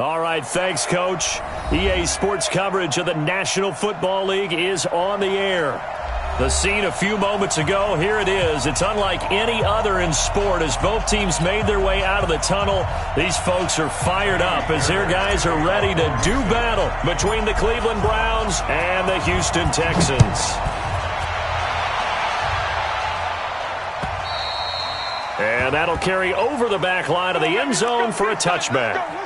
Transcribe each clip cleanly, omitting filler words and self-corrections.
All right, thanks, Coach. EA Sports coverage of the National Football League is on the air. The scene a few moments ago, here it is. It's unlike any other in sport as both teams made their way out of the tunnel. These folks are fired up as their guys are ready to do battle between the Cleveland Browns and the Houston Texans. And that'll carry over the back line of the end zone for a touchback.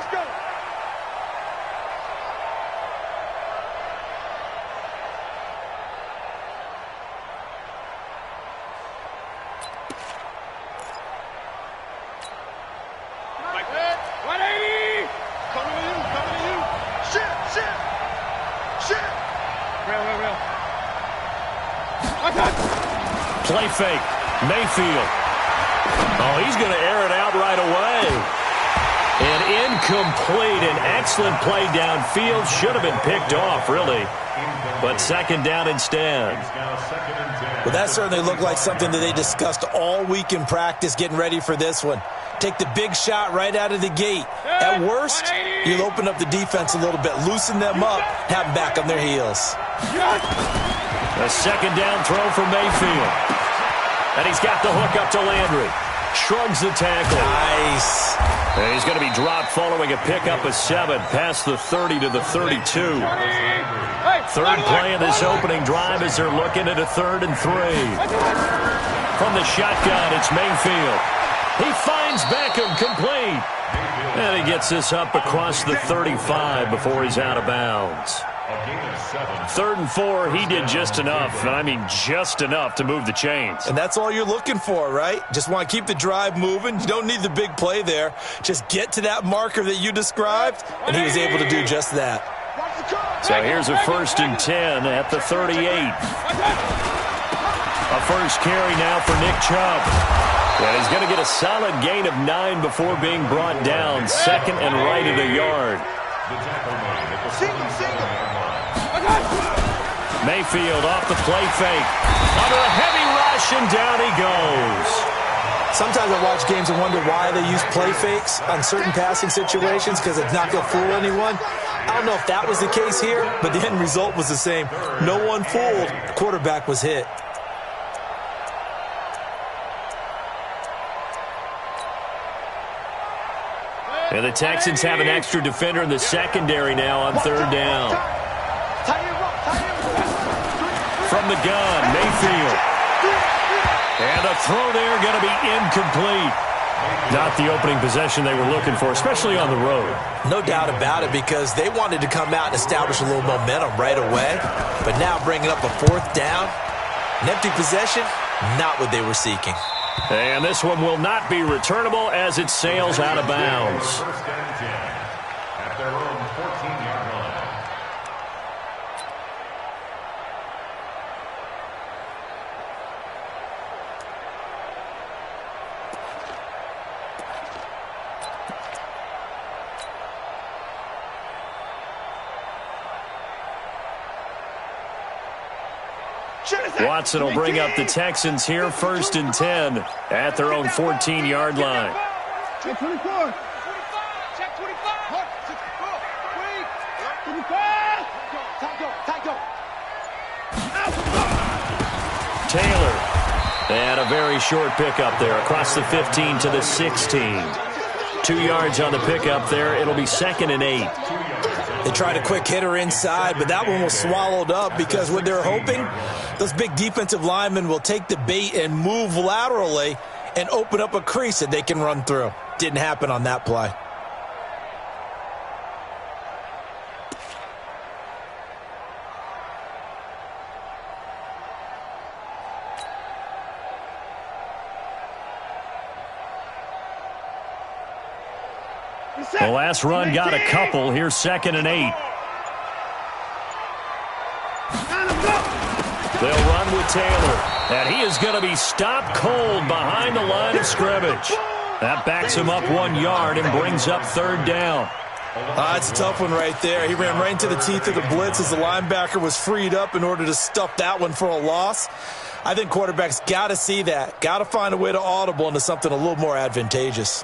Play fake. Mayfield. Oh, he's going to air it out right away. And incomplete. An excellent play downfield. Should have been picked off, really. But second down instead. Well, that certainly looked like something that they discussed all week in practice getting ready for this one. Take the big shot right out of the gate. At worst, you'll open up the defense a little bit, loosen them up, have them back on their heels. A second down throw for Mayfield. And he's got the hook up to Landry. Shrugs the tackle. Nice. And he's going to be dropped following a pickup of 7 past the 30 to the 32. Third play of this opening drive as they're looking at a 3rd and 3. From the shotgun, it's Mayfield. He finds Beckham complete. And he gets this up across the 35 before he's out of bounds. 3rd and 4, he did just enough, and I mean just enough to move the chains. And that's all you're looking for, right? Just want to keep the drive moving. You don't need the big play there. Just get to that marker that you described, and he was able to do just that. So here's a 1st and 10 at the 38. A first carry now for Nick Chubb. And he's going to get a solid gain of 9 before being brought down. 2nd and right at a yard. Mayfield off the play fake. Under a heavy rush, and down he goes. Sometimes I watch games and wonder why they use play fakes on certain passing situations because it's not going to fool anyone. I don't know if that was the case here, but the end result was the same. No one fooled. The quarterback was hit. And the Texans have an extra defender in the secondary now on 3rd down. From the gun, Mayfield. And the throw there going to be incomplete. Not the opening possession they were looking for, especially on the road. No doubt about it, because they wanted to come out and establish a little momentum right away. But now bringing up a 4th down, an empty possession, not what they were seeking. And this one will not be returnable as it sails out of bounds. Watson will bring up the Texans here, 1st and 10 at their own 14-yard line. Check 24. Check 25. 25. Taylor. And a very short pickup there across the 15 to the 16. 2 yards on the pickup there. It'll be 2nd and 8. They tried a quick hitter inside, but that one was swallowed up because what they're hoping, those big defensive linemen will take the bait and move laterally and open up a crease that they can run through. Didn't happen on that play. The last run got a couple. Here's 2nd and 8. They'll run with Taylor. And he is going to be stopped cold behind the line of scrimmage. That backs him up 1 yard and brings up 3rd down. It's a tough one right there. He ran right into the teeth of the blitz as the linebacker was freed up in order to stuff that one for a loss. I think quarterbacks got to see that. Got to find a way to audible into something a little more advantageous.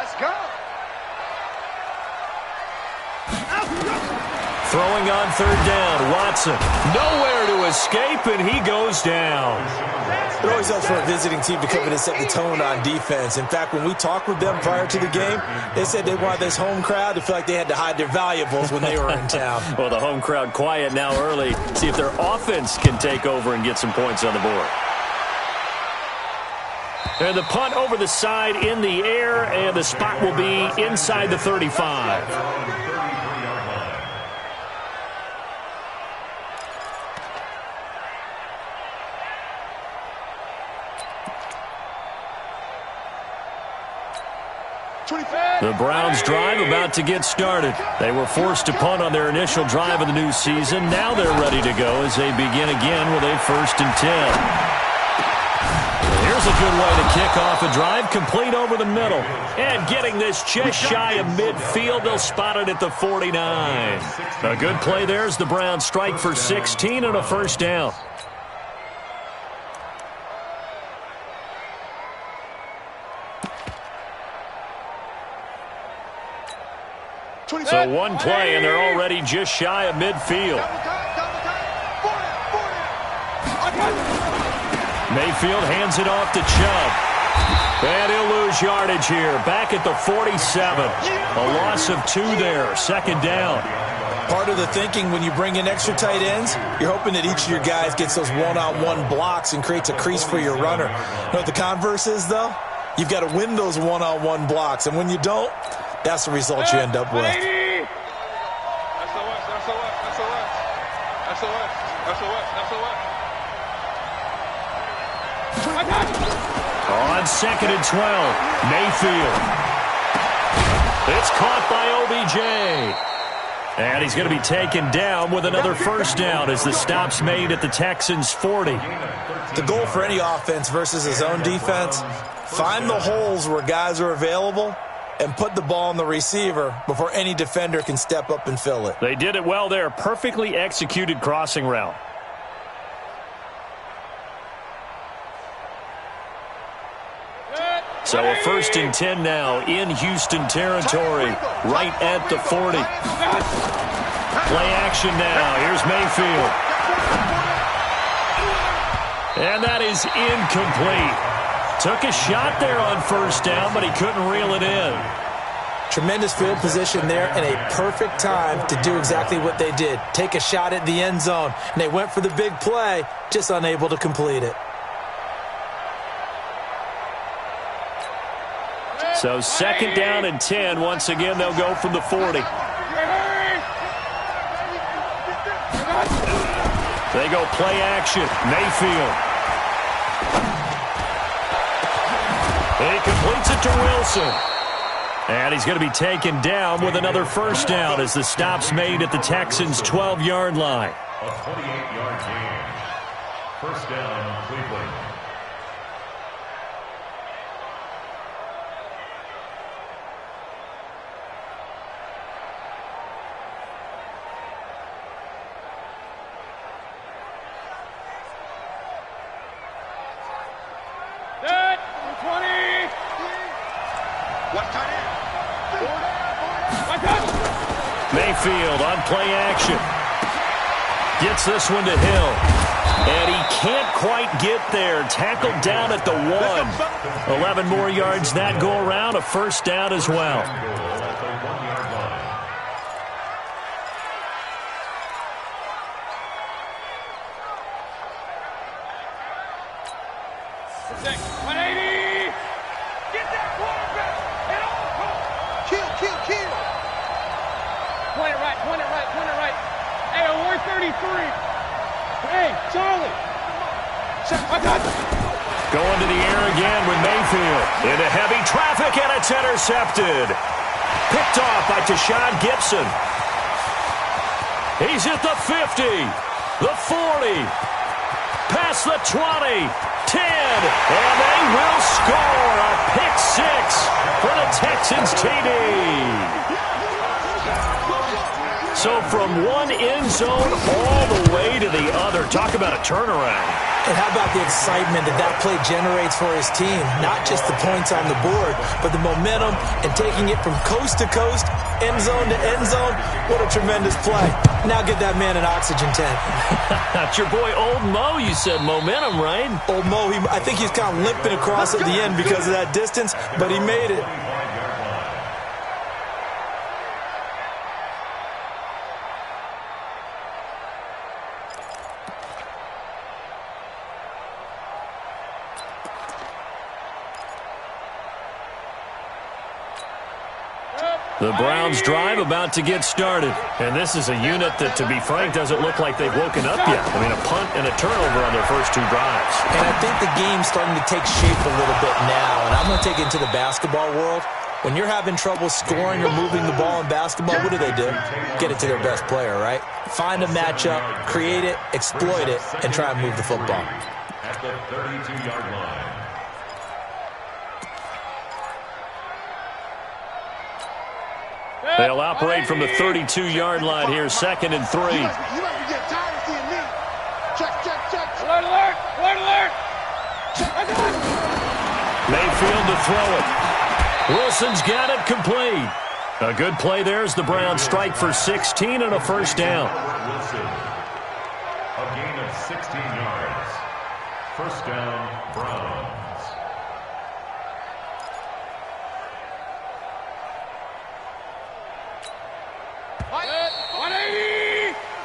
Let's go. Throwing on third down, Watson. Nowhere to escape, and he goes down. It always helps for a visiting team to come in and set the tone on defense. In fact, when we talked with them prior to the game, they said they wanted this home crowd to feel like they had to hide their valuables when they were in town. Well, the home crowd quiet now early. See if their offense can take over and get some points on the board. And the punt over the side in the air, and the spot will be inside the 35. The Browns drive about to get started. They were forced to punt on their initial drive of the new season. Now they're ready to go as they begin again with a 1st and 10. Here's a good way to kick off a drive, complete over the middle. And getting this just shy of midfield, they'll spot it at the 49. A good play there as the Browns strike for 16 and a 1st down. So one play, and they're already just shy of midfield. Mayfield hands it off to Chubb. And he'll lose yardage here. Back at the 47. A loss of 2 there. 2nd down. Part of the thinking when you bring in extra tight ends, you're hoping that each of your guys gets those one-on-one blocks and creates a crease for your runner. You know what the converse is, though? You've got to win those one-on-one blocks. And when you don't, that's the result you end up with. On 2nd and 12, Mayfield. It's caught by OBJ. And he's going to be taken down with another 1st down as the stop's made at the Texans' 40. The goal for any offense versus his own defense, find the holes where guys are available and put the ball on the receiver before any defender can step up and fill it. They did it well there. Perfectly executed crossing route. So a 1st and 10 now in Houston territory, right at the 40. Play action now. Here's Mayfield. And that is incomplete. Took a shot there on 1st down, but he couldn't reel it in. Tremendous field position there and a perfect time to do exactly what they did. Take a shot at the end zone. And they went for the big play, just unable to complete it. So 2nd down and 10. Once again, they'll go from the 40. They go play action. Mayfield. He completes it to Wilson. And he's going to be taken down with another 1st down as the stop's made at the Texans' 12-yard line. A 28-yard gain. 1st down, Cleveland. Mayfield on play action. Gets this one to Hill. And he can't quite get there. Tackled down at the 1. 11 more yards that go around. A 1st down as well. Going to the air again with Mayfield. Into heavy traffic, and it's intercepted. Picked off by Tashawn Gibson. He's at the 50, the 40, past the 20, 10, and they will score a pick 6 for the Texans TD. So from one end zone all the way to the other. Talk about a turnaround. And how about the excitement that play generates for his team? Not just the points on the board, but the momentum and taking it from coast to coast, end zone to end zone. What a tremendous play. Now get that man an oxygen tank. That's your boy Old Mo. You said momentum, right? Old Mo, I think he's kind of limping across at the end because of that distance, but he made it. The Browns drive about to get started. And this is a unit that, to be frank, doesn't look like they've woken up yet. I mean, a punt and a turnover on their first two drives. And I think the game's starting to take shape a little bit now. And I'm going to take it into the basketball world. When you're having trouble scoring or moving the ball in basketball, what do? Get it to their best player, right? Find a matchup, create it, exploit it, and try and move the football. At the 32-yard line. They'll operate from the 32-yard line here, 2nd and 3. You must be getting tired of seeing me. Check. Alert, alert, alert, alert. Mayfield to throw it. Wilson's got it complete. A good play there as the Browns strike for 16 and a first down. Wilson. A gain of 16 yards. First down, Browns.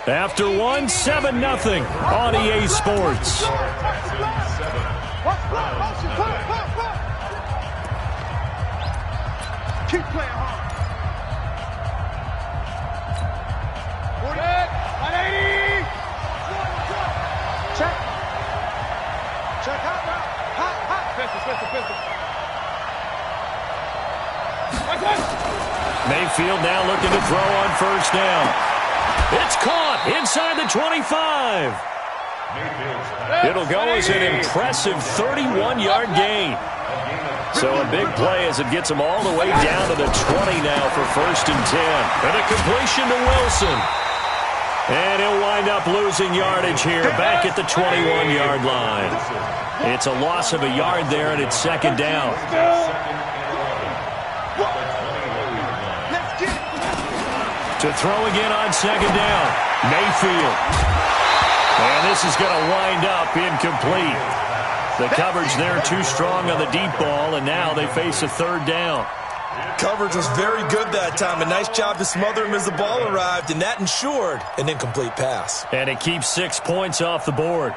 After one, 7-0 on EA Sports. Keep playing hard. 180. Check. Hot now. Hot. Pistol. Mayfield now looking to throw on first down. It's caught inside the 25. It'll go as an impressive 31-yard gain. So a big play as it gets them all the way down to the 20 now for first and 10. And a completion to Wilson. And he'll wind up losing yardage here back at the 21-yard line. It's a loss of a yard there, and it's second down. To throw again on second down, Mayfield. And this is going to wind up incomplete. The coverage there too strong on the deep ball, and now they face a third down. Coverage was very good that time. A nice job to smother him as the ball arrived, and that ensured an incomplete pass. And it keeps 6 points off the board.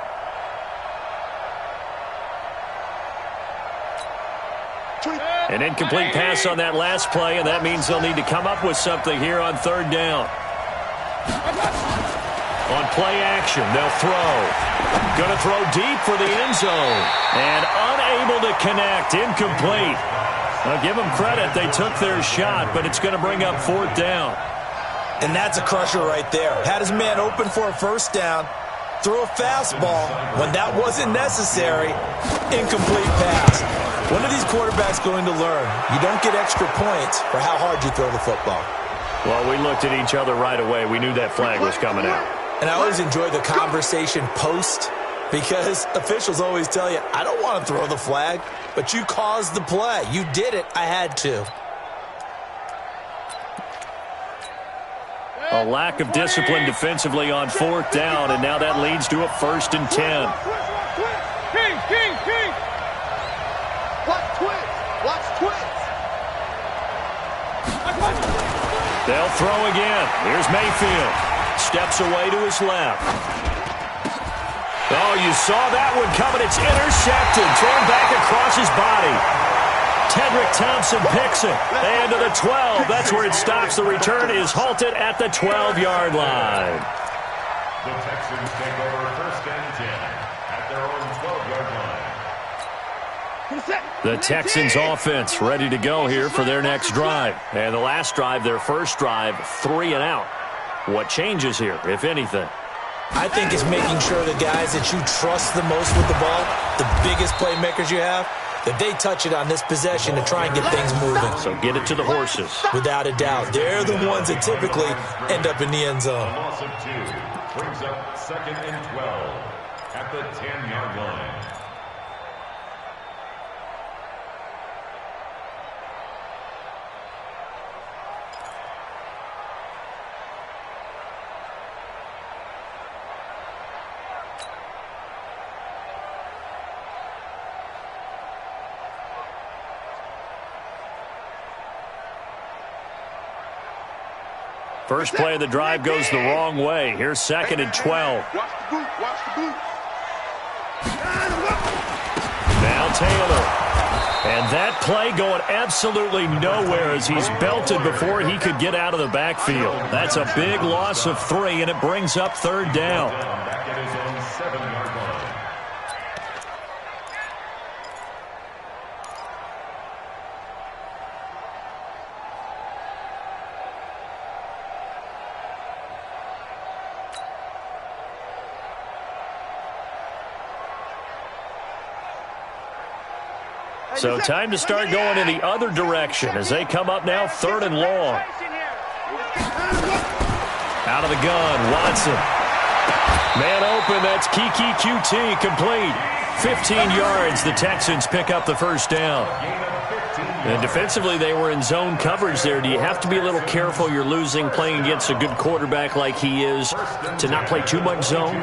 An incomplete pass on that last play, and that means they'll need to come up with something here on third down. On play action, they'll throw. Going to throw deep for the end zone. And unable to connect, incomplete. I'll give them credit. They took their shot, but it's going to bring up fourth down. And that's a crusher right there. Had his man open for a first down. Threw a fastball when that wasn't necessary. Incomplete pass. When are these quarterbacks going to learn? You don't get extra points for how hard you throw the football. Well, we looked at each other right away. We knew that flag was coming out. And I always enjoy the conversation post because officials always tell you, I don't want to throw the flag, but you caused the play. You did it. I had to. A lack of discipline defensively on fourth down, and now that leads to a first and 10. King. Watch twins. They'll throw again. Here's Mayfield. Steps away to his left. Oh, you saw that one coming. It's intercepted. Thrown back across his body. Tedrick Thompson picks it. And to the 12. That's where it stops. The return is halted at the 12-yard line. The Texans take over first and 10 at their own 12-yard line. The Texans offense ready to go here for their next drive. And the last drive, their first drive, 3 and out. What changes here, if anything? I think it's making sure the guys that you trust the most with the ball, the biggest playmakers you have, that they touch it on this possession to try and get things moving. So get it to the horses. Without a doubt. They're the ones that typically end up in the end zone. A loss of 2 brings up second and 12 at the 10-yard line. First play of the drive goes the wrong way. Here's 2nd and 12. Watch the boot. Watch the boot. Now Taylor. And that play going absolutely nowhere as he's belted before he could get out of the backfield. That's a big loss of 3, and it brings up 3rd down. Back at his own 7-yard line. So time to start going in the other direction as they come up now 3rd and long. Out of the gun, Watson. Man open, that's Kiki QT, complete. 15 yards, the Texans pick up the first down. And defensively, they were in zone coverage there. Do you have to be a little careful you're losing playing against a good quarterback like he is to not play too much zone?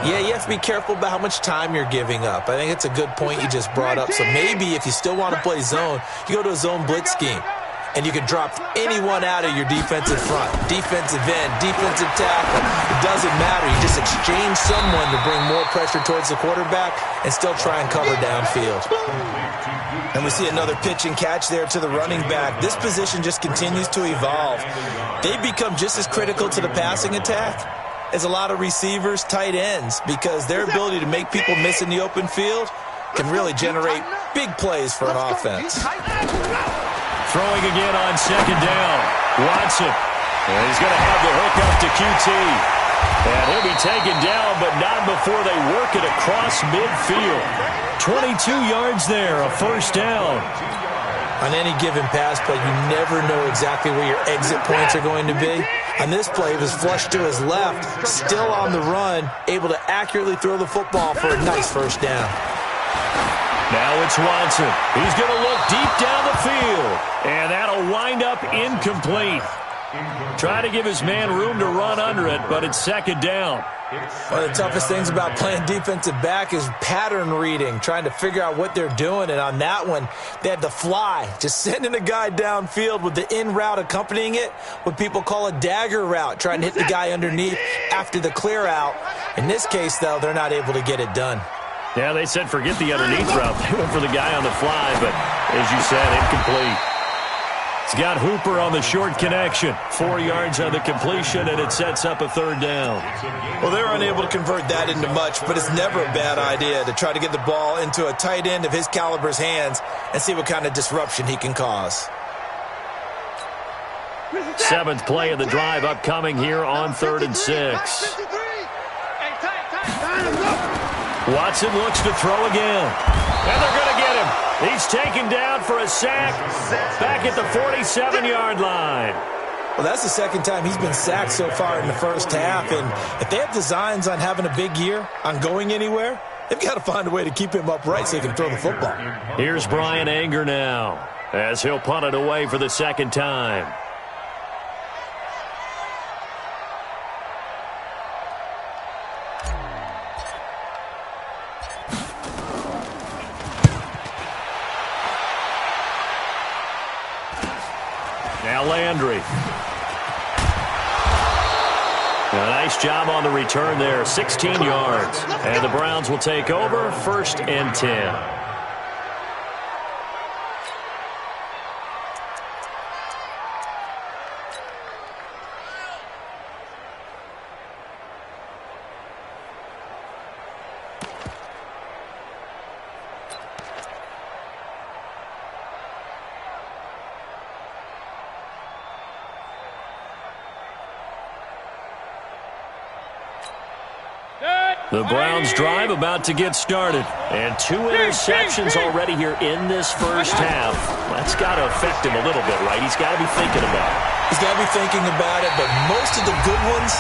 Yeah, you have to be careful about how much time you're giving up. I think it's a good point you just brought up. So maybe if you still want to play zone, you go to a zone blitz scheme. And you can drop anyone out of your defensive front. Defensive end, defensive tackle. It doesn't matter. You just exchange someone to bring more pressure towards the quarterback and still try and cover downfield. And we see another pitch and catch there to the running back. This position just continues to evolve. They become just as critical to the passing attack as a lot of receivers, tight ends, because their ability to make people miss in the open field can really generate big plays for an offense. Throwing again on 2nd down. Watson. And he's going to have the hook up to QT. And he'll be taken down, but not before they work it across midfield. 22 yards there, a first down. On any given pass play, you never know exactly where your exit points are going to be. On this play, it was flushed to his left, still on the run, able to accurately throw the football for a nice first down. Now it's Watson. He's going to look deep down the field. And that'll wind up incomplete. Try to give his man room to run under it, but it's 2nd down. One of the toughest things about playing defensive back is pattern reading, trying to figure out what they're doing. And on that one, they had to fly, just sending a guy downfield with the in route accompanying it, what people call a dagger route, trying to hit the guy underneath after the clear out. In this case, though, they're not able to get it done. Yeah, they said forget the underneath route. They went for the guy on the fly, but as you said, incomplete. It's got Hooper on the short connection. 4 yards on the completion, and it sets up a 3rd down. Well, they're unable to convert that into much, but it's never a bad idea to try to get the ball into a tight end of his caliber's hands and see what kind of disruption he can cause. 7th play of the drive upcoming here on 3rd and 6. Watson looks to throw again. And they're going to get him. He's taken down for a sack back at the 47-yard line. Well, that's the 2nd time he's been sacked so far in the first half. And if they have designs on having a big year, on going anywhere, they've got to find a way to keep him upright so he can throw the football. Here's Brian Anger now as he'll punt it away for the 2nd time. Now Landry. A nice job on the return there, 16 yards. And the Browns will take over, 1st and 10. The Browns drive about to get started. And 2 interceptions already here in this first half. That's got to affect him a little bit, right? He's got to be thinking about it. He's got to be thinking about it, but most of the good ones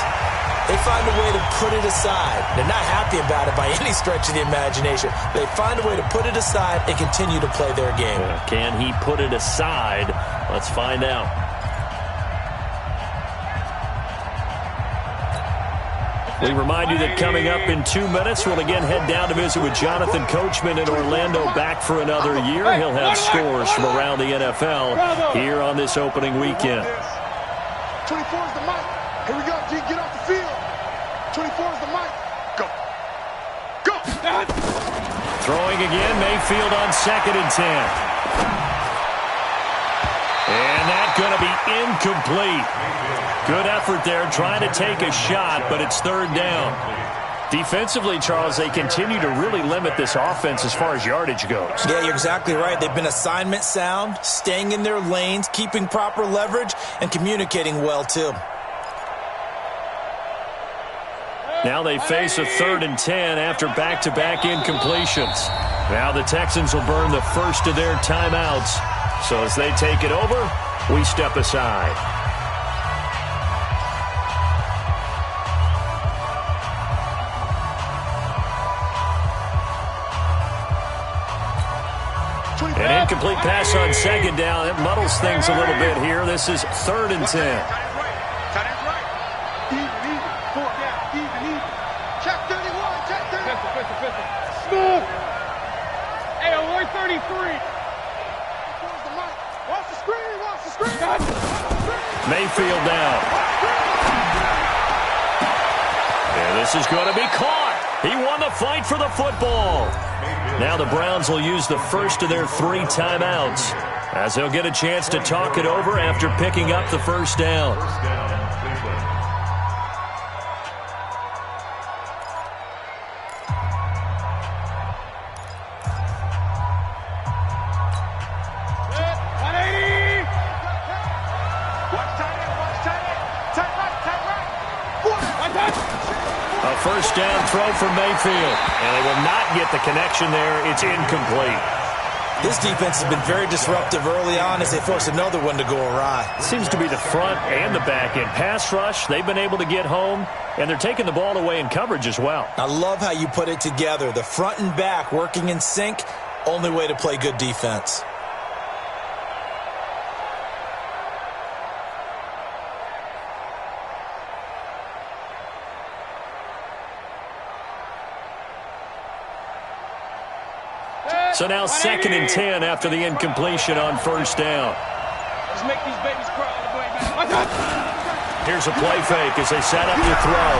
They find a way to put it aside. They're not happy about it by any stretch of the imagination. They find a way to put it aside and continue to play their game. Can he put it aside? Let's find out. We remind you that coming up in 2 minutes, we'll again head down to visit with Jonathan Coachman in Orlando, back for another year. He'll have scores from around the NFL here on this opening weekend. 24 is the mic. Here we go, G. Get off the field. 24 is the mic. Go. Go. Throwing again, Mayfield on 2nd and 10. And that's going to be incomplete. Good effort there, trying to take a shot, but it's 3rd down. Defensively, Charles, they continue to really limit this offense as far as yardage goes. Yeah, you're exactly right. They've been assignment sound, staying in their lanes, keeping proper leverage, and communicating well, too. Now they face a 3rd and 10 after back-to-back incompletions. Now the Texans will burn the first of their timeouts. So as they take it over, we step aside. An incomplete pass on 2nd down. It muddles things a little bit here. This is 3rd and 10. Tight end's right. Even. 4th down. Even. Check 31. Check 30. Smooth. Hey, we're 33. Where's the mic? Watch the screen. Watch the screen. Mayfield down. And this is going to be caught. He won the fight for the football. Now the Browns will use the first of their 3 timeouts as they'll get a chance to talk it over after picking up the first down. First down throw for Mayfield. And they will not get the connection there. It's incomplete. This defense has been very disruptive early on as they force another one to go awry. It seems to be the front and the back end. Pass rush, they've been able to get home, and they're taking the ball away in coverage as well. I love how you put it together. The front and back working in sync, only way to play good defense. So now 2nd and 10 after the incompletion on first down. Let's make these babies cry all the way back. Here's a play fake as they set up the throw.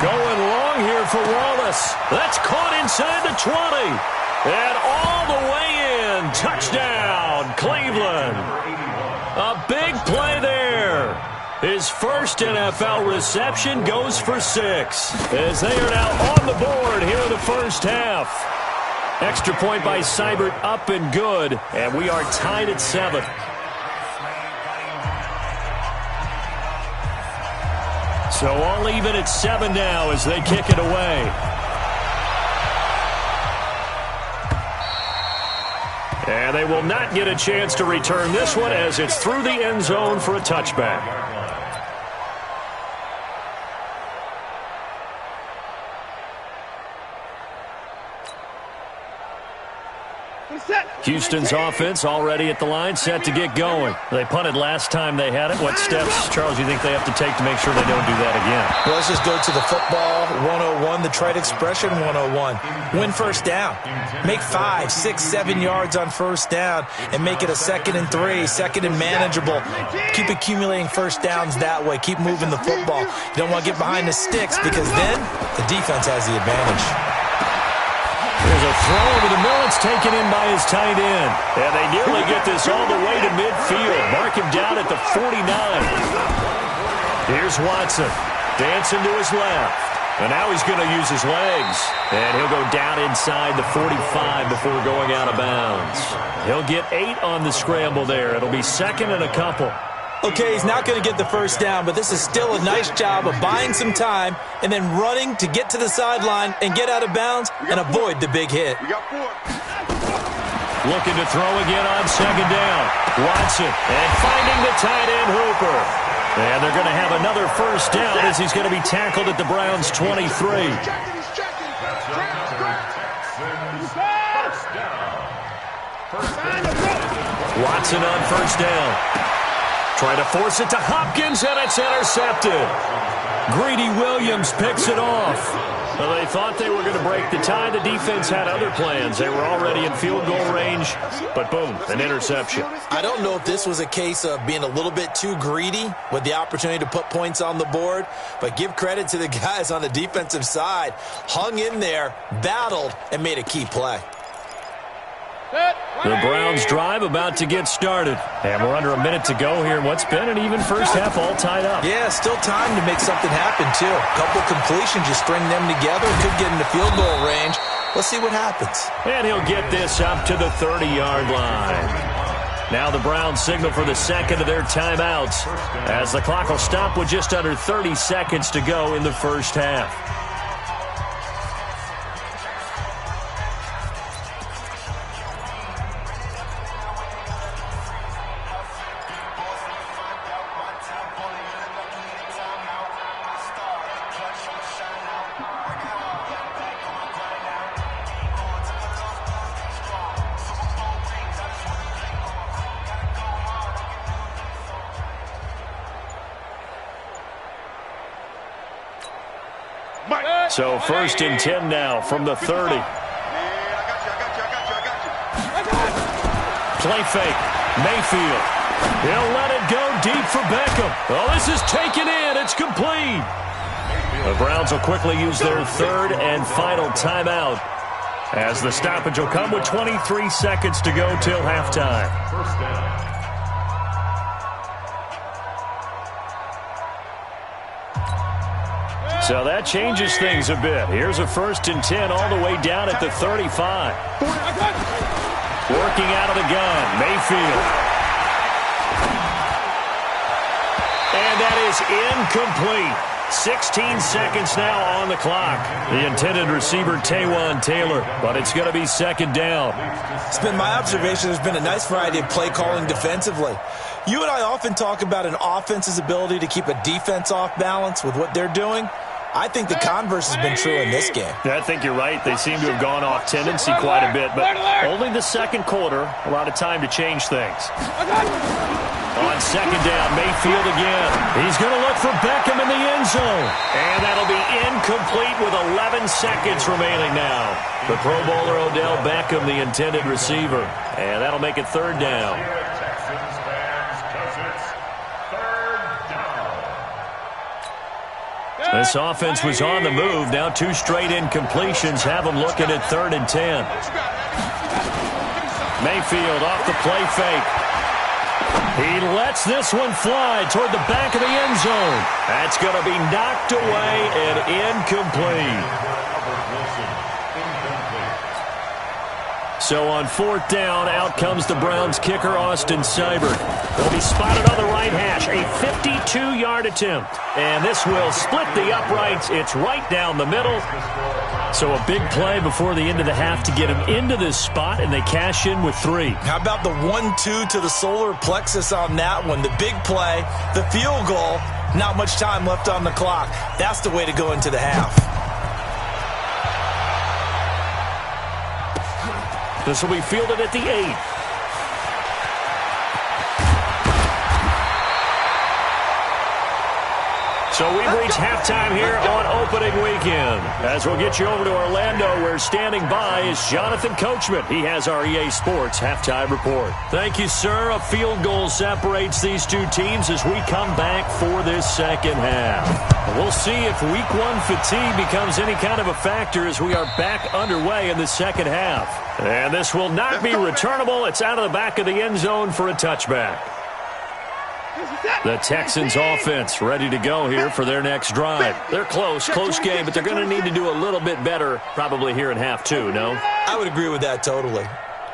Going long here for Wallace. That's caught inside the 20. And all the way in. Touchdown, Cleveland. A big play there. His first NFL reception goes for 6. As they are now on the board here in the first half. Extra point by Seibert, up and good, and we are tied at 7. So all even at 7 now as they kick it away. And they will not get a chance to return this one as it's through the end zone for a touchback. Houston's offense already at the line, set to get going. They punted last time they had it. What steps, Charles, you think they have to take to make sure they don't do that again? Well, let's just go to the football 101, the trade expression 101. Win first down. Make 5, 6, 7 yards on first down and make it a 2nd and 3, 2nd and manageable. Keep accumulating first downs that way. Keep moving the football. You don't want to get behind the sticks because then the defense has the advantage. There's a throw over the middle. It's taken in by his tight end. And they nearly get this all the way to midfield. Mark him down at the 49. Here's Watson. Dancing to his left. And now he's going to use his legs. And he'll go down inside the 45 before going out of bounds. He'll get 8 on the scramble there. It'll be 2nd and a couple. Okay, he's not going to get the first down, but this is still a nice job of buying some time and then running to get to the sideline and get out of bounds and avoid the big hit. We got 4. Looking to throw again on 2nd down. Watson, and finding the tight end Hooper. And they're going to have another first down as he's going to be tackled at the Browns' 23. Watson on first down. Trying to force it to Hopkins, and it's intercepted. Greedy Williams picks it off. Well, they thought they were going to break the tie. The defense had other plans. They were already in field goal range, but boom, an interception. I don't know if this was a case of being a little bit too greedy with the opportunity to put points on the board, but give credit to the guys on the defensive side. Hung in there, battled, and made a key play. The Browns drive about to get started. And we're under a minute to go here in what's been an even first half, all tied up. Yeah, still time to make something happen, too. A couple completions, you string them together, could get into field goal range. Let's see what happens. And he'll get this up to the 30-yard line. Now the Browns signal for the second of their timeouts, as the clock will stop with just under 30 seconds to go in the first half. So first and 10 now from the 30. Play fake. Mayfield. He'll let it go deep for Beckham. Oh, this is taken in. It's complete. The Browns will quickly use their third and final timeout, as the stoppage will come with 23 seconds to go till halftime. First down. So that changes things a bit. Here's a first and 10 all the way down at the 35. Working out of the gun, Mayfield. And that is incomplete. 16 seconds now on the clock. The intended receiver, Taywan Taylor, but it's going to be second down. It's been my observation there's been a nice variety of play calling defensively. You and I often talk about an offense's ability to keep a defense off balance with what they're doing. I think the converse has been true in this game. I think you're right. They seem to have gone off tendency quite a bit, but only the second quarter, a lot of time to change things. On second down, Mayfield again. He's going to look for Beckham in the end zone. And that'll be incomplete with 11 seconds remaining now. The Pro Bowler Odell Beckham, the intended receiver. And that'll make it third down. Texans fans, 'cause it's third down. This offense was on the move. Now two straight incompletions have them looking at third and 10. Mayfield off the play fake. He lets this one fly toward the back of the end zone. That's going to be knocked away and incomplete. So on fourth down, out comes the Browns kicker, Austin Seibert. He'll be spotted on the right hash. A 52-yard attempt. And this will split the uprights. It's right down the middle. So a big play before the end of the half to get him into this spot, and they cash in with 3. How about the 1-2 to the solar plexus on that one? The big play, the field goal, not much time left on the clock. That's the way to go into the half. This will be fielded at the 8. So we've reached halftime here on opening weekend. As we'll get you over to Orlando, where standing by is Jonathan Coachman. He has our EA Sports halftime report. Thank you, sir. A field goal separates these two teams as we come back for this second half. We'll see if week one fatigue becomes any kind of a factor as we are back underway in the second half. And this will not be returnable. It's out of the back of the end zone for a touchback. The Texans offense ready to go here for their next drive. They're close game, but they're going to need to do a little bit better probably here in half two, no? I would agree with that totally.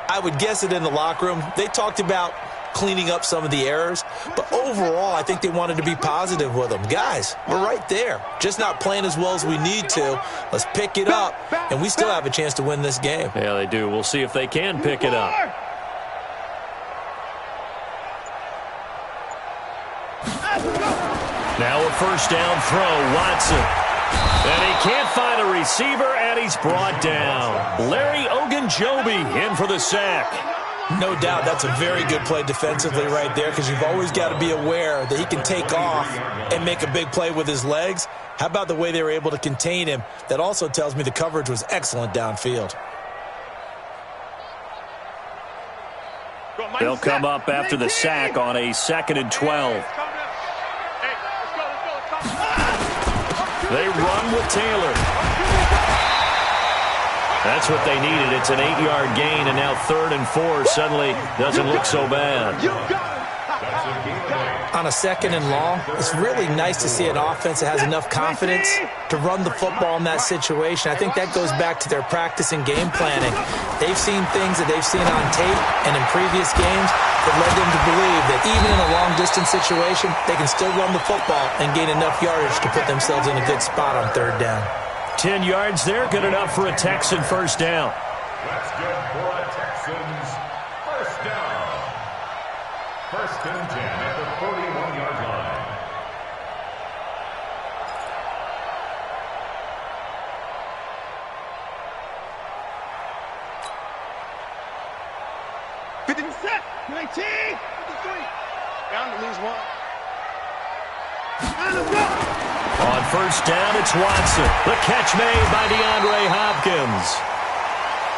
I would guess it in the locker room. They talked about cleaning up some of the errors, but overall I think they wanted to be positive with them. Guys, we're right there. Just not playing as well as we need to. Let's pick it up, and we still have a chance to win this game. Yeah, they do. We'll see if they can pick it up. Now a first down throw, Watson. And he can't find a receiver, and he's brought down. Larry Ogunjobi in for the sack. No doubt that's a very good play defensively right there, because you've always got to be aware that he can take off and make a big play with his legs. How about the way they were able to contain him? That also tells me the coverage was excellent downfield. They'll come up after the sack on a 2nd and 12. They run with Taylor. That's what they needed. It's an 8-yard gain, and now 3rd and 4 suddenly doesn't look so bad. On a 2nd and long, it's really nice to see an offense that has enough confidence to run the football in that situation. I think that goes back to their practice and game planning. They've seen things that they've seen on tape and in previous games that led them to believe that even in a long-distance situation, they can still run the football and gain enough yardage to put themselves in a good spot on 3rd down. 10 yards there, good enough for a Texan first down. That's good for a Texans first down. 1st and 10 at the 41-yard line. Set. 19. 53. Down to lose one. On first down, it's Watson. The catch made by DeAndre Hopkins.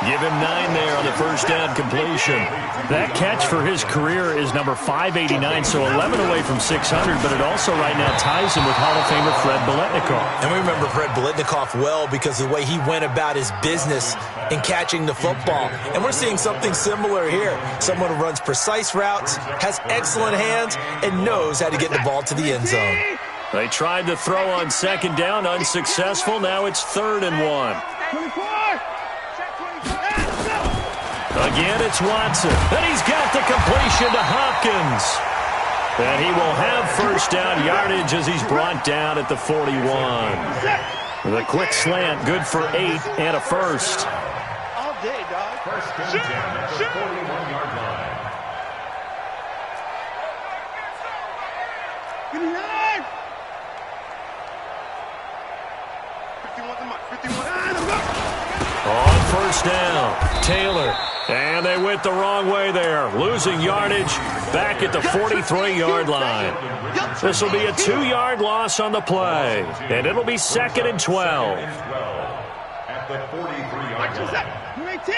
Give him 9 there on the first down completion. That catch for his career is number 589, so 11 away from 600, but it also right now ties him with Hall of Famer Fred Biletnikoff. And we remember Fred Biletnikoff well because of the way he went about his business in catching the football. And we're seeing something similar here. Someone who runs precise routes, has excellent hands, and knows how to get the ball to the end zone. They tried to throw on 2nd down, unsuccessful. Now it's 3rd and 1. 24. Again, it's Watson. And he's got the completion to Hopkins. And he will have first down yardage as he's brought down at the 41. The quick slant, good for 8 and a first. All day, dog. 1st and 10 at the 41-yard line. 59. 51 to Mike. 51. On first down, Taylor. And they went the wrong way there, losing yardage back at the 43-yard line. This will be a 2-yard loss on the play, and it'll be 2nd and 12. At the 43-yard line. 19.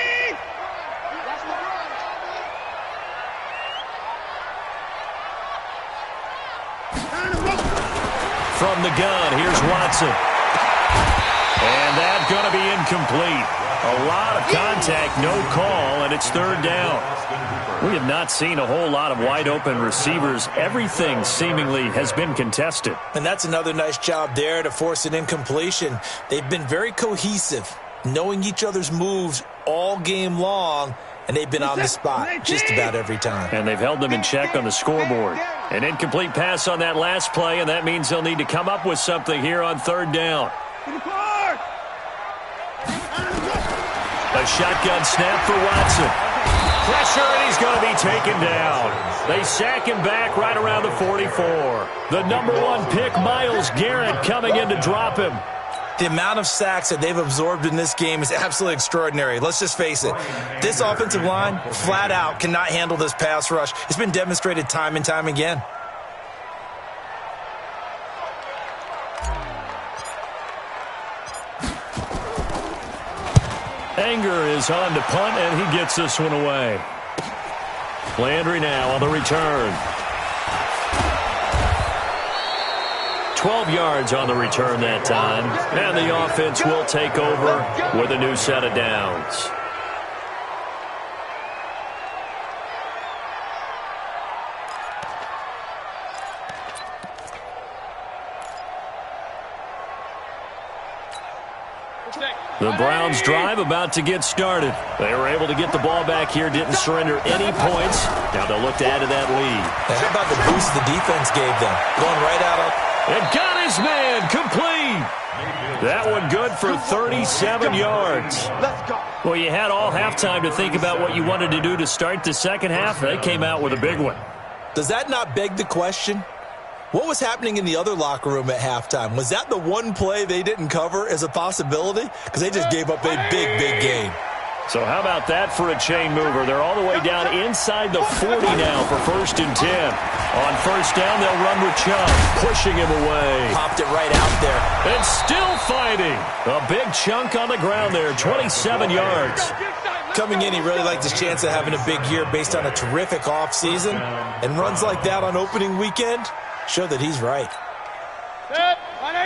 From the gun, here's Watson. And that's going to be incomplete. A lot of contact, no call, and it's 3rd down. We have not seen a whole lot of wide-open receivers. Everything seemingly has been contested. And that's another nice job there to force an incompletion. They've been very cohesive, knowing each other's moves all game long, and they've been on the spot just about every time. And they've held them in check on the scoreboard. An incomplete pass on that last play, and that means they'll need to come up with something here on 3rd down. A shotgun snap for Watson. Pressure, and he's going to be taken down. They sack him back right around the 44. The number 1 pick, Myles Garrett, coming in to drop him. The amount of sacks that they've absorbed in this game is absolutely extraordinary. Let's just face it. This offensive line, flat out, cannot handle this pass rush. It's been demonstrated time and time again. Anger is on to punt, and he gets this one away. Landry now on the return. 12 yards on the return that time, and the offense will take over with a new set of downs. The Browns drive about to get started. They were able to get the ball back here, didn't surrender any points. Now they'll look to add to that lead. And how about the boost the defense gave them? Going right out of... And got his man complete. That one good for 37 yards. Well, you had all halftime to think about what you wanted to do to start the second half. They came out with a big one. Does that not beg the question? What was happening in the other locker room at halftime? Was that the one play they didn't cover as a possibility? Because they just gave up a big, big gain. So how about that for a chain mover? They're all the way down inside the 40 now for 1st and 10. On 1st down, they'll run with Chubb, pushing him away. Popped it right out there. And still fighting. A big chunk on the ground there, 27 yards. Coming in, he really liked his chance of having a big year based on a terrific offseason. And runs like that on opening weekend show that he's right. Set, 180.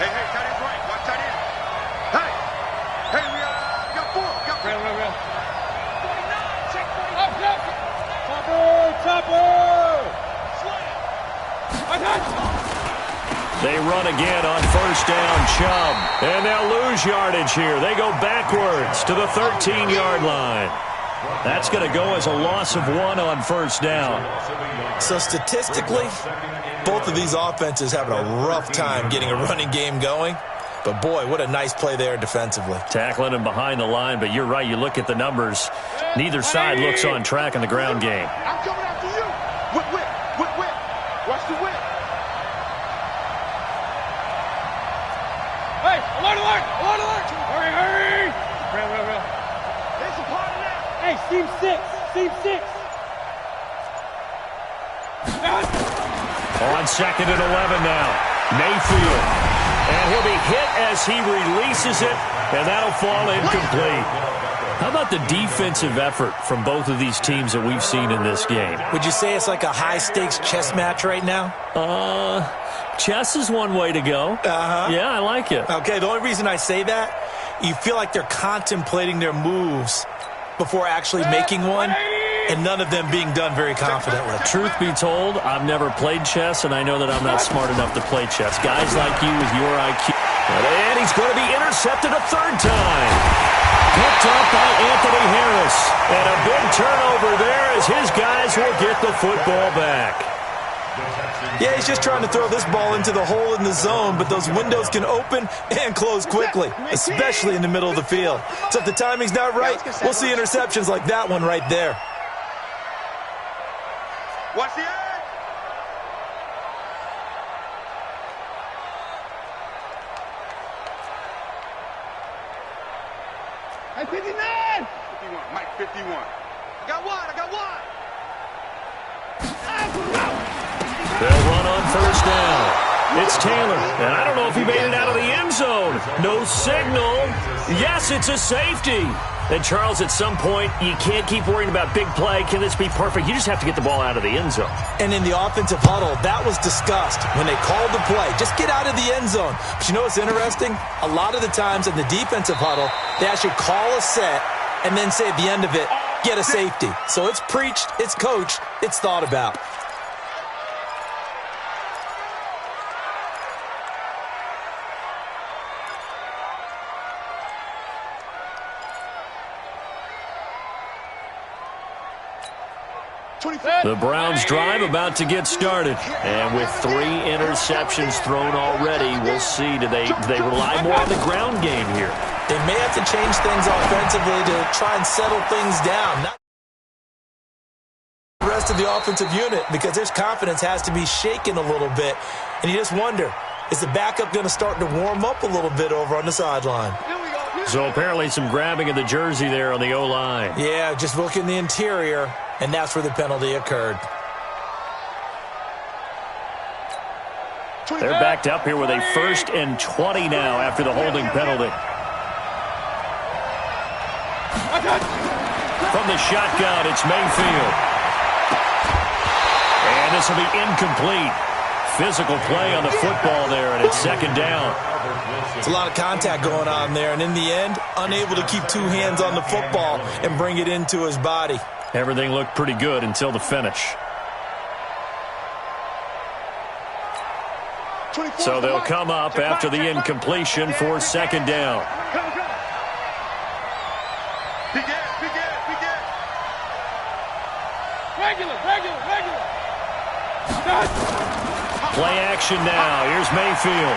Hey, tight end's right. Watch tight end. Hey, we got 4. Real. 49, check 49. Up. Topper. They run again on 1st down, Chubb. And they'll lose yardage here. They go backwards to the 13-yard line. That's going to go as a loss of 1 on 1st down. So statistically, both of these offenses having a rough time getting a running game going. But, boy, what a nice play there defensively. Tackling him behind the line, but you're right. You look at the numbers. Neither side looks on track in the ground game. I'm coming after you. Whip. Watch the whip. Hey, alert. Hurry. Real. There's a part of that. Hey, seam 6. On 2nd and 11 now. Mayfield. And he'll be hit as he releases it, and that'll fall incomplete. How about the defensive effort from both of these teams that we've seen in this game? Would you say it's like a high-stakes chess match right now? Chess is one way to go. Uh-huh. Yeah, I like it. Okay, the only reason I say that, you feel like they're contemplating their moves before actually making one, and none of them being done very confidently. Truth be told, I've never played chess, and I know that I'm not smart enough to play chess. Guys like you with your IQ. And he's going to be intercepted a 3rd time. Picked up by Anthony Harris. And a big turnover there as his guys will get the football back. Yeah, he's just trying to throw this ball into the hole in the zone, but those windows can open and close quickly, especially in the middle of the field. So if the timing's not right, we'll see interceptions like that one right there. Watch the edge. Hey, 59. 51, Mike, 51. I got one. They'll run on 1st down. It's Taylor, and I don't know if he made it out of the end zone. No signal. Yes, it's a safety. And, Charles, at some point, you can't keep worrying about big play. Can this be perfect? You just have to get the ball out of the end zone. And in the offensive huddle, that was discussed when they called the play. Just get out of the end zone. But you know what's interesting? A lot of the times in the defensive huddle, they actually call a set and then say at the end of it, get a safety. So it's preached, it's coached, it's thought about. The Browns drive about to get started. And with 3 interceptions thrown already, we'll see. Do they rely more on the ground game here? They may have to change things offensively to try and settle things down. Not the rest of the offensive unit, because their confidence has to be shaken a little bit. And you just wonder, is the backup going to start to warm up a little bit over on the sideline? So apparently some grabbing of the jersey there on the O-line. Yeah, just look in the interior, and that's where the penalty occurred. They're backed up here with a 1st and 20 now after the holding penalty. From the shotgun, it's Mayfield. And this will be incomplete. Physical play on the football there, and it's 2nd down. It's a lot of contact going on there, and in the end, unable to keep 2 hands on the football and bring it into his body. Everything looked pretty good until the finish. So they'll come up after the incompletion for 2nd down. Regular. Play action now. Here's Mayfield.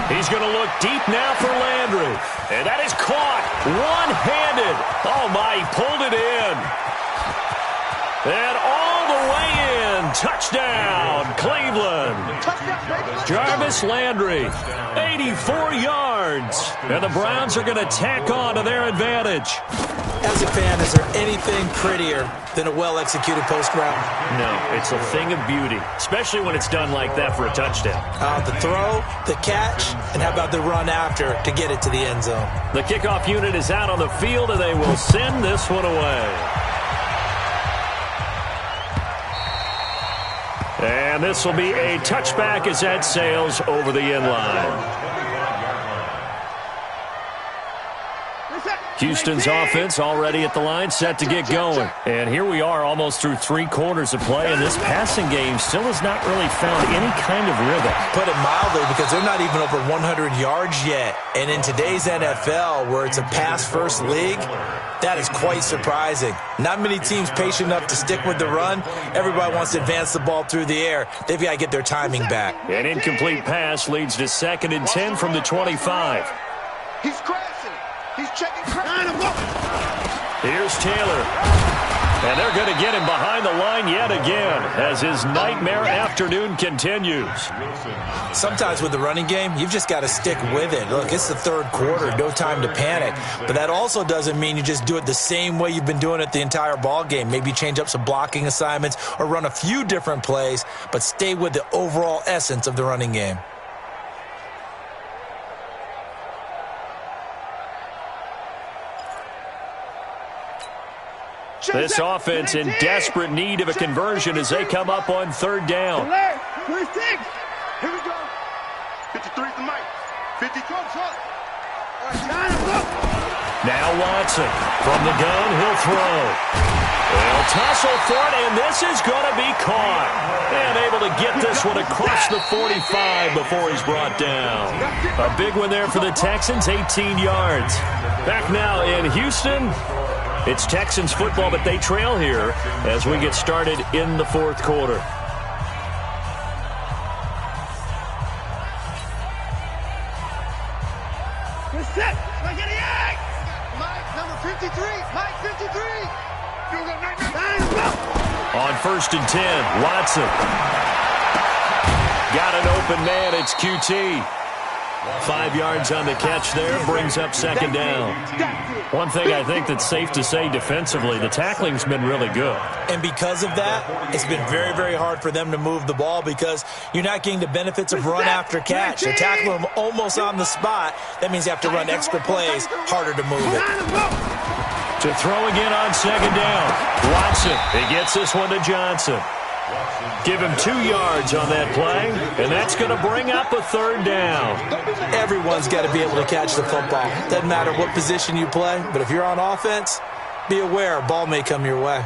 He's going to look deep now for Landry. And that is caught one-handed. Oh, my, he pulled it in. And all the way in and touchdown, Cleveland. Jarvis Landry, 84 yards. And the Browns are going to tack on to their advantage. As a fan, is there anything prettier than a well-executed post route? No, it's a thing of beauty, especially when it's done like that for a touchdown. The throw, the catch, and how about the run after to get it to the end zone? The kickoff unit is out on the field, and they will send this one away. And this will be a touchback as that sails over the end line. Houston's offense already at the line, set to get going. And here we are almost through 3 quarters of play, and this passing game still has not really found any kind of rhythm. Put it mildly, because they're not even over 100 yards yet. And in today's NFL, where it's a pass-first league, that is quite surprising. Not many teams patient enough to stick with the run. Everybody wants to advance the ball through the air. They've got to get their timing back. An incomplete pass leads to 2nd and 10 from the 25. He's crashing. He's checking crashing. Here's Taylor. And they're going to get him behind the line yet again as his nightmare afternoon continues. Sometimes with the running game, you've just got to stick with it. Look, it's the 3rd quarter, no time to panic. But that also doesn't mean you just do it the same way you've been doing it the entire ball game. Maybe change up some blocking assignments or run a few different plays, but stay with the overall essence of the running game. This offense in desperate need of a conversion as they come up on 3rd down. 26. Here we go. 53 the mic. 50 comes up. Now Watson from the gun, he'll throw. They'll tussle for it, and this is going to be caught. And able to get this one across the 45 before he's brought down. A big one there for the Texans, 18 yards. Back now in Houston. It's Texans football, but they trail here as we get started in the 4th quarter. Set. Mike, number 53. Mike, 53. On 1st and 10, Watson. Got an open man. It's QT. 5 yards on the catch there, brings up 2nd down. One thing I think that's safe to say defensively, the tackling's been really good. And because of that, it's been very, very hard for them to move the ball because you're not getting the benefits of run after catch. They're tackling them almost on the spot. That means you have to run extra plays, harder to move it. To throw again on 2nd down. Watson, he gets this one to Johnson. Give him 2 yards on that play, and that's going to bring up a 3rd down. Everyone's got to be able to catch the football. Doesn't matter what position you play, but if you're on offense, be aware a ball may come your way.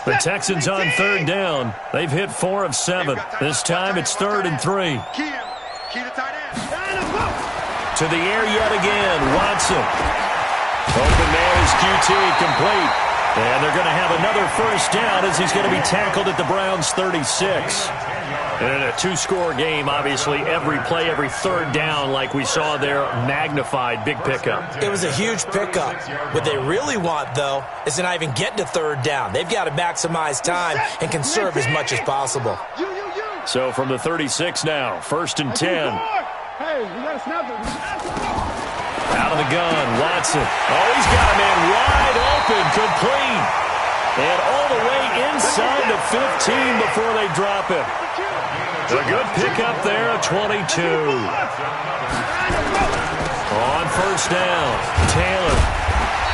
The Texans on 3rd down. They've hit 4 of 7. This time it's 3rd and 3. To the air yet again. Watson. Open man is QT, complete. And they're going to have another 1st down as he's going to be tackled at the Browns' 36. And in a 2-score game, obviously, every play, every 3rd down, like we saw there, magnified, big pickup. It was a huge pickup. What they really want, though, is to not even get to 3rd down. They've got to maximize time and conserve as much as possible. So from the 36 now, 1st and 10. Hey, we got to snap it. Out of the gun, Watson. Oh, he's got a man wide open, complete. And all the way inside the 15 before they drop it. A good pickup there, a 22. On 1st down, Taylor.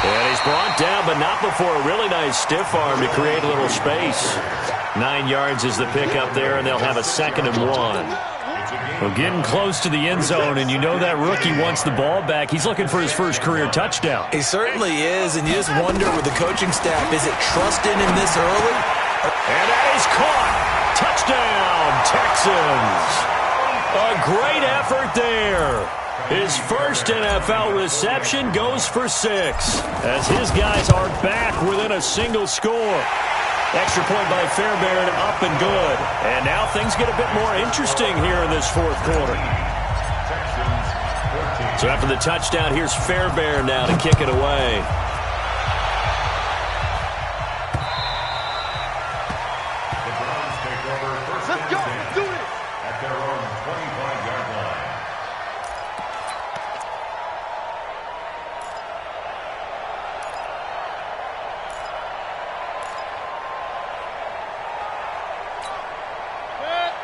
And he's brought down, but not before a really nice stiff arm to create a little space. 9 yards is the pickup there, and they'll have a 2nd and 1. Well, getting close to the end zone, and you know that rookie wants the ball back. He's looking for his first career touchdown. He certainly is, and you just wonder with the coaching staff, is it trusting him this early? And that is caught. Touchdown, Texans. A great effort there. His first NFL reception goes for 6 as his guys are back within a single score. Extra point by Fairbairn, up and good. And now things get a bit more interesting here in this fourth quarter. So after the touchdown, here's Fairbairn now to kick it away. Let's go. Let's do this. At their own 25-yard line.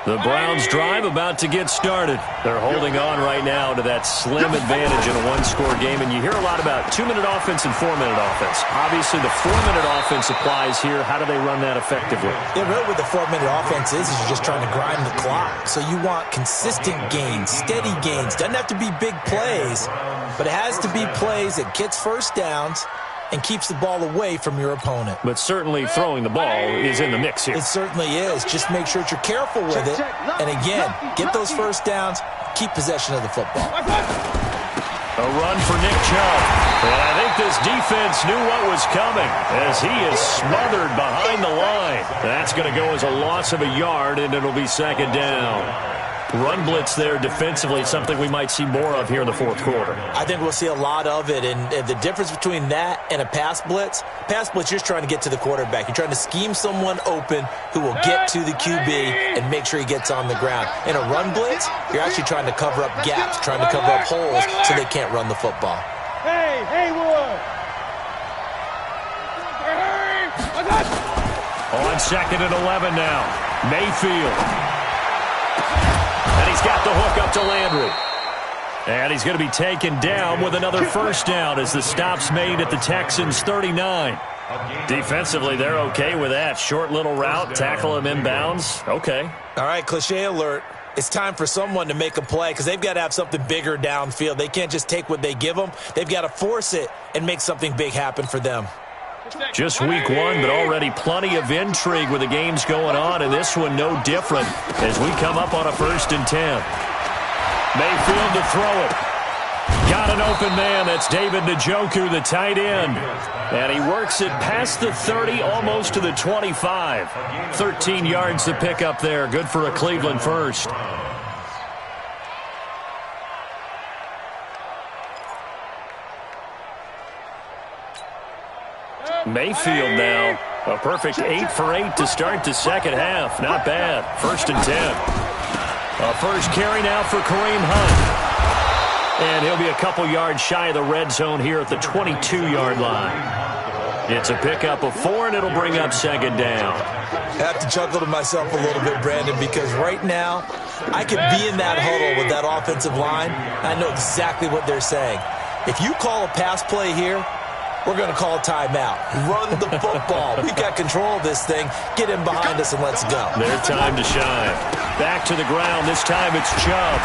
The Browns drive about to get started. They're holding on right now to that slim advantage in a one-score game, and you hear a lot about 2-minute offense and 4-minute offense. Obviously, the 4-minute offense applies here. How do they run that effectively? Yeah, really what the 4-minute offense is you're just trying to grind the clock. So you want consistent gains, steady gains. Doesn't have to be big plays, but it has to be plays that gets first downs and keeps the ball away from your opponent. But certainly throwing the ball is in the mix here. It certainly is. Just make sure that you're careful with it. And again, get those first downs, keep possession of the football. A run for Nick Chubb. And I think this defense knew what was coming as he is smothered behind the line. That's going to go as a loss of a yard, and it'll be second down. Run blitz there defensively, something we might see more of here in the fourth quarter. I think we'll see a lot of it, and the difference between that and a pass blitz, you're just trying to get to the quarterback. You're trying to scheme someone open who will get to the QB and make sure he gets on the ground. In a run blitz, you're actually trying to cover up gaps, trying to cover up holes so they can't run the football. Hey, Haywood. On second and 11 now, Mayfield. And he's got the hook up to Landry. And he's going to be taken down with another first down as the stop's made at the Texans' 39. Defensively, they're okay with that. Short little route, tackle him inbounds. Okay. All right, cliche alert. It's time for someone to make a play because they've got to have something bigger downfield. They can't just take what they give them. They've got to force it and make something big happen for them. Just week one, but already plenty of intrigue with the games going on, and this one no different as we come up on a 1st and 10. Mayfield to throw it. Got an open man. That's David Njoku, the tight end. And he works it past the 30, almost to the 25. 13 yards to pick up there. Good for a Cleveland first. Mayfield now, a perfect 8 for 8 to start the second half. Not bad. 1st and 10. A first carry now for Kareem Hunt. And he'll be a couple yards shy of the red zone here at the 22-yard line. It's a pickup of 4, and it'll bring up second down. I have to chuckle to myself a little bit, Brandon, because right now I could be in that huddle with that offensive line. I know exactly what they're saying. If you call a pass play here, we're going to call a timeout. Run the football. We've got control of this thing. Get him behind us and let's go. Their time to shine. Back to the ground. This time it's Chubb.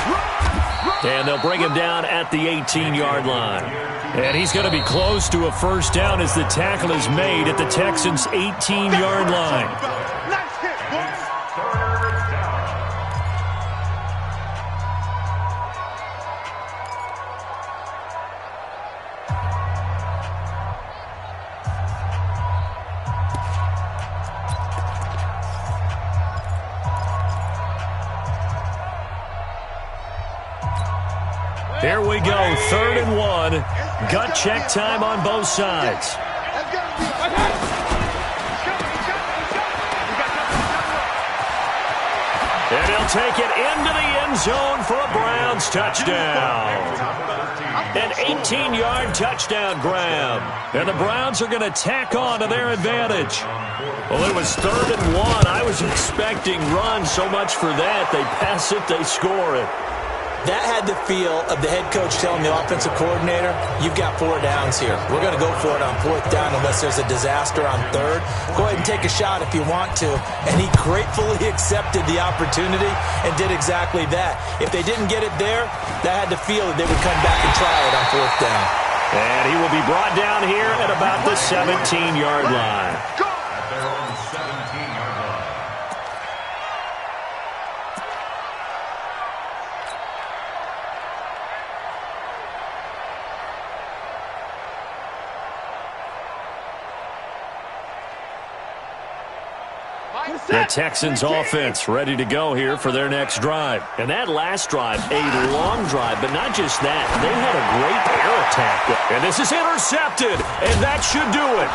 And they'll bring him down at the 18-yard line. And he's going to be close to a first down as the tackle is made at the Texans' 18-yard line. Here we go, 3rd and 1. Gut check time on both sides. And he'll take it into the end zone for a Browns touchdown. An 18-yard touchdown grab. And the Browns are going to tack on to their advantage. Well, it was 3rd and 1. I was expecting run so much for that. They pass it, they score it. That had the feel of the head coach telling the offensive coordinator, you've got 4 downs here. We're going to go for it on 4th down unless there's a disaster on 3rd. Go ahead and take a shot if you want to. And he gratefully accepted the opportunity and did exactly that. If they didn't get it there, that had the feel that they would come back and try it on 4th down. And he will be brought down here at about the 17-yard line. At their own 17-yard line. The Texans offense ready to go here for their next drive. And that last drive, a long drive, but not just that. They had a great air attack. And this is intercepted, and that should do it.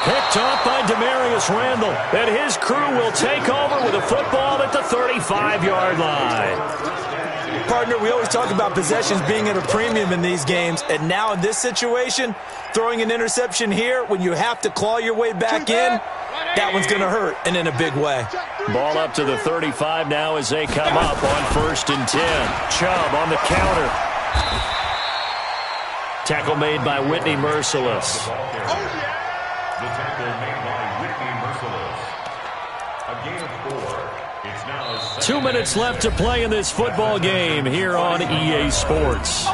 Picked off by Demarius Randall. And his crew will take over with a football at the 35-yard line. Partner, we always talk about possessions being at a premium in these games, and now in this situation, throwing an interception here when you have to claw your way back in, that one's going to hurt, and in a big way. Ball up to the 35 now as they come up on 1st and 10. Chubb on the counter. Tackle made by Whitney Merciless. The tackle made by Whitney Merciless. A gain of 4. It's now 2 minutes left to play in this football game here on EA Sports.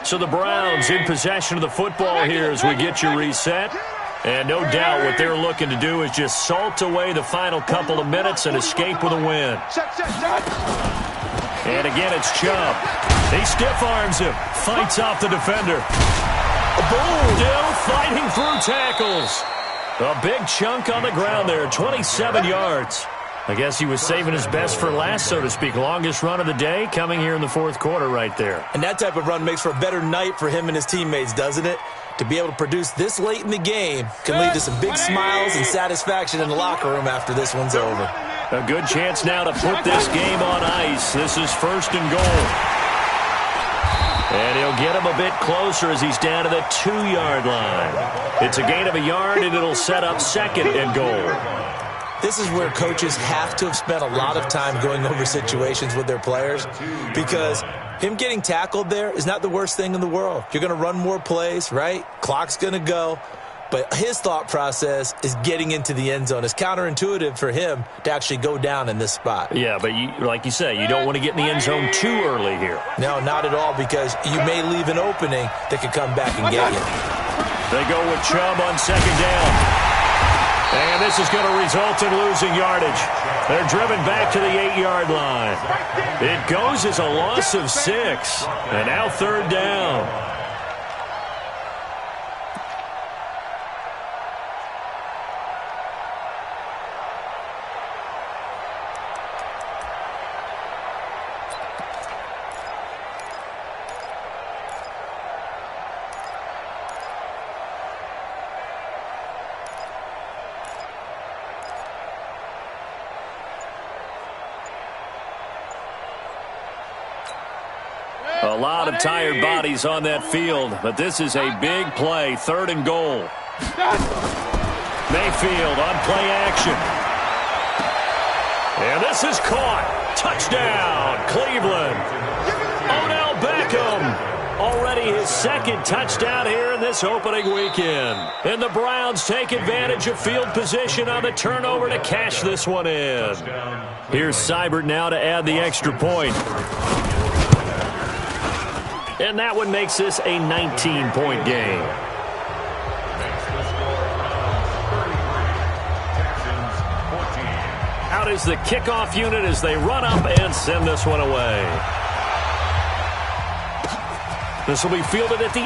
So the Browns in possession of the football here as we get you reset. And no doubt what they're looking to do is just salt away the final couple of minutes and escape with a win. And again, it's Chubb. He stiff arms him. Fights off the defender. Still fighting through tackles. A big chunk on the ground there, 27 yards. I guess he was saving his best for last, so to speak. Longest run of the day coming here in the fourth quarter right there. And that type of run makes for a better night for him and his teammates, doesn't it? To be able to produce this late in the game can lead to some big smiles and satisfaction in the locker room after this one's over. A good chance now to put this game on ice. This is 1st and goal. And he'll get him a bit closer as he's down to the 2-yard line. It's a gain of a yard, and it'll set up 2nd and goal. This is where coaches have to have spent a lot of time going over situations with their players, because him getting tackled there is not the worst thing in the world. You're going to run more plays, right? Clock's going to go. But his thought process is getting into the end zone. It's counterintuitive for him to actually go down in this spot. Yeah, but like you say, you don't want to get in the end zone too early here. No, not at all, because you may leave an opening that could come back and get you. They go with Chubb on 2nd down. And this is going to result in losing yardage. They're driven back to the 8-yard line. It goes as a loss of 6. And now 3rd down. A lot of tired bodies on that field, but this is a big play, 3rd and goal. Mayfield on play action. And this is caught. Touchdown, Cleveland. Odell Beckham. Already his 2nd touchdown here in this opening weekend. And the Browns take advantage of field position on the turnover to cash this one in. Here's Seibert now to add the extra point. And that one makes this a 19-point game. Out is the kickoff unit as they run up and send this one away. This will be fielded at the 8.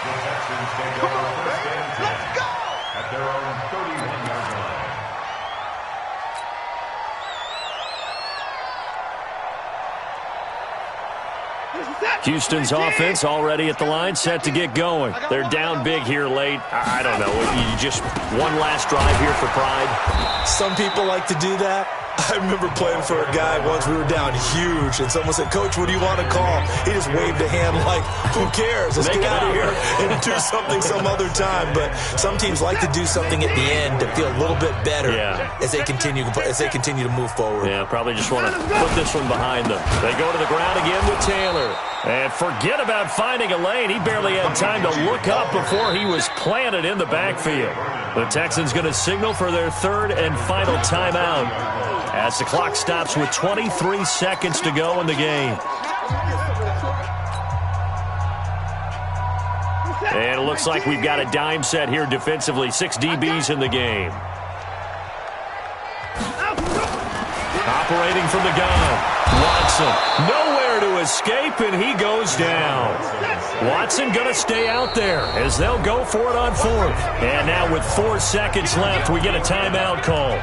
The Texans take over 1st and 10 at their own 31-yard line. Houston's offense already at the line, set to get going. They're down big here late. I don't know. You just one last drive here for pride? Some people like to do that. I remember playing for a guy once. We were down huge, and someone said, "Coach, what do you want to call?" He just waved a hand like, who cares? Let's get out of here and do something some other time. But some teams like to do something at the end to feel a little bit better as they continue to move forward. Yeah, probably just want to put this one behind them. They go to the ground again with Taylor. And forget about finding a lane. He barely had time to look up before he was planted in the backfield. The Texans going to signal for their 3rd and final timeout as the clock stops with 23 seconds to go in the game. And it looks like we've got a dime set here defensively. 6 DBs in the game. Operating from the gun. Watson, nowhere to escape, and he goes down. Watson going to stay out there as they'll go for it on 4th. And now with 4 seconds left, we get a timeout call.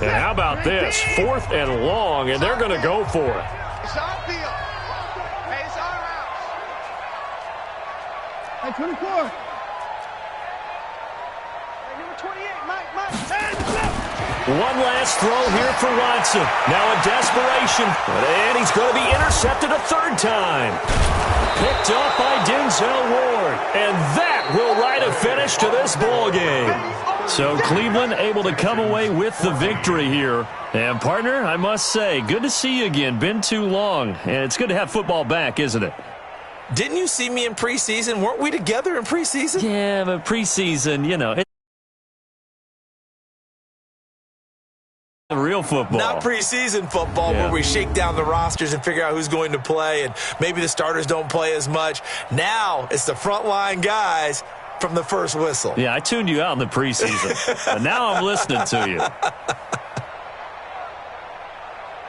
And how about this? 4th and long, and they're going to go for it. It's our field. Hey, it's our house. Hey, 24. Hey, number 28, Mike. One last throw here for Watson. Now in desperation, and he's going to be intercepted a 3rd time. Picked up by Denzel Ward, and that will write a finish to this ball game. So Cleveland able to come away with the victory here. And partner, I must say, good to see you again. Been too long, and it's good to have football back, isn't it? Didn't you see me in preseason? Weren't we together in preseason? Yeah, but preseason, you know, real football. Not preseason football where we shake down the rosters and figure out who's going to play, and maybe the starters don't play as much. Now it's the frontline guys from the first whistle. Yeah, I tuned you out in the preseason, but now I'm listening to you.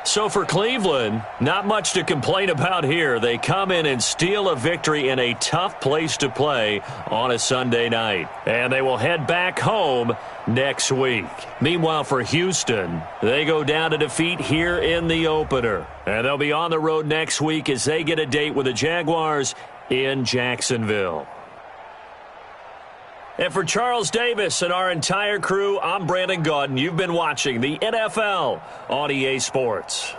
So for Cleveland, not much to complain about here. They come in and steal a victory in a tough place to play on a Sunday night. And they will head back home next week. Meanwhile, for Houston, they go down to defeat here in the opener. And they'll be on the road next week as they get a date with the Jaguars in Jacksonville. And for Charles Davis and our entire crew, I'm Brandon Gaudin. You've been watching the NFL on EA Sports.